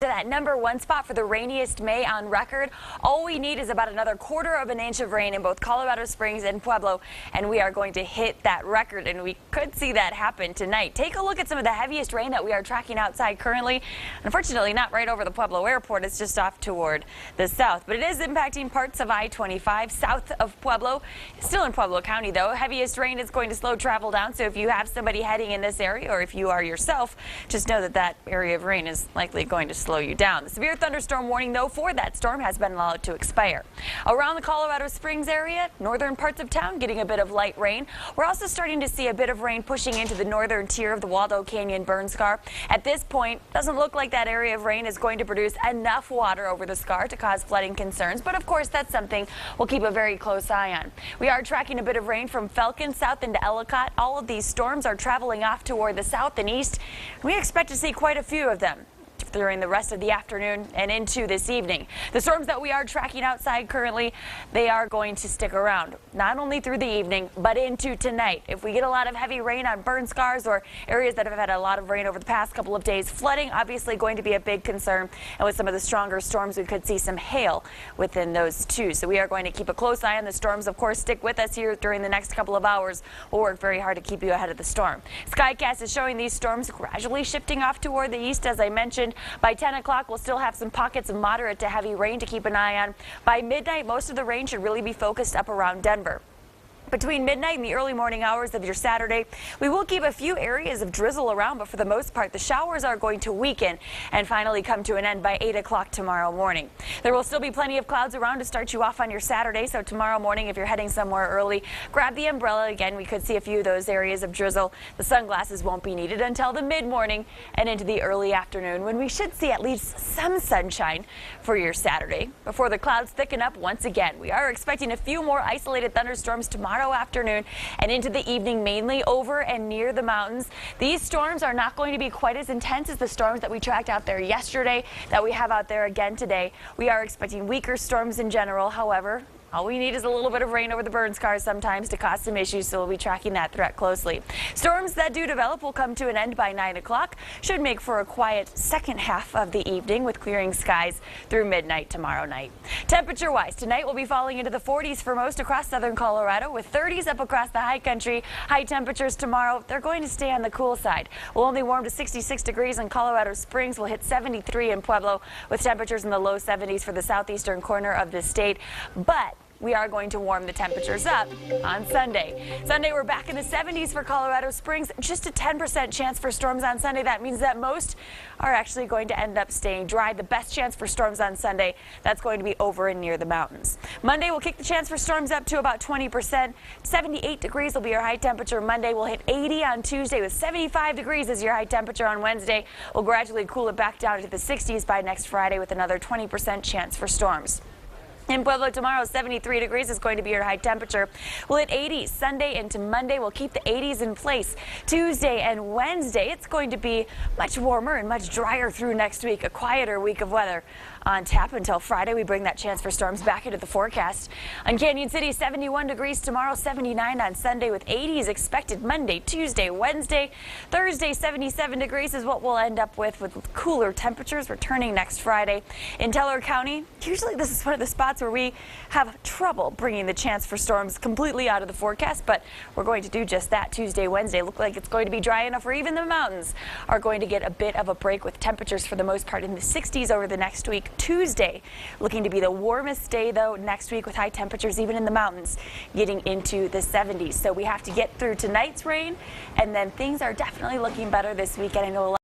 To that #1 spot for the rainiest May on record. All we need is about another ¼ of an inch of rain in both Colorado Springs and Pueblo, and we are going to hit that record, and we could see that happen tonight. Take a look at some of the heaviest rain that we are tracking outside currently. Unfortunately, not right over the Pueblo airport. It's just off toward the south, but it is impacting parts of I-25 south of Pueblo. Still in Pueblo County, though. Heaviest rain is going to slow travel down, so if you have somebody heading in this area, or if you are yourself, just know that that area of rain is likely going to slow you down. The severe thunderstorm warning, though, for that storm has been allowed to expire. Around the Colorado Springs area, northern parts of town getting a bit of light rain. We're also starting to see a bit of rain pushing into the northern tier of the Waldo Canyon burn scar. At this point, doesn't look like that area of rain is going to produce enough water over the scar to cause flooding concerns, but of course that's something we'll keep a very close eye on. We are tracking a bit of rain from Falcon south into Ellicott. All of these storms are traveling off toward the south and east. We expect to see quite a few of them during the rest of the afternoon and into this evening. The storms that we are tracking outside currently, they are going to stick around, not only through the evening, but into tonight. If we get a lot of heavy rain on burn scars or areas that have had a lot of rain over the past couple of days, flooding obviously going to be a big concern. And with some of the stronger storms, we could see some hail within those too. So we are going to keep a close eye on the storms. Of course, stick with us here during the next couple of hours. We'll work very hard to keep you ahead of the storm. Skycast is showing these storms gradually shifting off toward the east, as I mentioned. By 10 o'clock, we'll still have some pockets of moderate to heavy rain to keep an eye on. By midnight, most of the rain should really be focused up around Denver. Between midnight and the early morning hours of your Saturday, we will keep a few areas of drizzle around, but for the most part, the showers are going to weaken and finally come to an end by 8 o'clock tomorrow morning. There will still be plenty of clouds around to start you off on your Saturday, so tomorrow morning, if you're heading somewhere early, grab the umbrella. Again, we could see a few of those areas of drizzle. The sunglasses won't be needed until the mid-morning and into the early afternoon, when we should see at least some sunshine for your Saturday before the clouds thicken up once again. We are expecting a few more isolated thunderstorms tomorrow afternoon and into the evening, mainly over and near the mountains. These storms are not going to be quite as intense as the storms that we tracked out there yesterday, that we have out there again today. We are expecting weaker storms in general. However, all we need is a little bit of rain over the burn scars sometimes to cause some issues, so we'll be tracking that threat closely. Storms that do develop will come to an end by 9 o'clock. Should make for a quiet second half of the evening with clearing skies through midnight tomorrow night. Temperature-wise, tonight we'll be falling into the 40s for most across southern Colorado, with 30s up across the high country. High temperatures tomorrow, they're going to stay on the cool side. We'll only warm to 66 degrees in Colorado Springs. We'll hit 73 in Pueblo, with temperatures in the low 70s for the southeastern corner of the state. But we are going to warm the temperatures up on Sunday. Sunday, we're back in the 70s for Colorado Springs. Just a 10% chance for storms on Sunday. That means that most are actually going to end up staying dry. The best chance for storms on Sunday, that's going to be over and near the mountains. Monday, we'll kick the chance for storms up to about 20%. 78 degrees will be your high temperature Monday. We'll hit 80 on Tuesday, with 75 degrees as your high temperature on Wednesday. We'll gradually cool it back down to the 60s by next Friday, with another 20% chance for storms. In Pueblo tomorrow, 73 degrees is going to be your high temperature. We'll hit 80s Sunday into Monday. We'll keep the 80s in place. Tuesday and Wednesday, it's going to be much warmer and much drier through next week. A quieter week of weather on tap until Friday. We bring that chance for storms back into the forecast. On Canyon City, 71 degrees tomorrow, 79 on Sunday, with 80s expected Monday, Tuesday, Wednesday. Thursday, 77 degrees is what we'll end up with cooler temperatures returning next Friday. In Teller County, usually this is one of the spots where we have trouble bringing the chance for storms completely out of the forecast, but we're going to do just that Tuesday, Wednesday. Look like it's going to be dry enough where even the mountains are going to get a bit of a break, with temperatures for the most part in the 60s over the next week. Tuesday looking to be the warmest day, though, next week, with high temperatures even in the mountains getting into the 70s. So we have to get through tonight's rain, and then things are definitely looking better this weekend. I know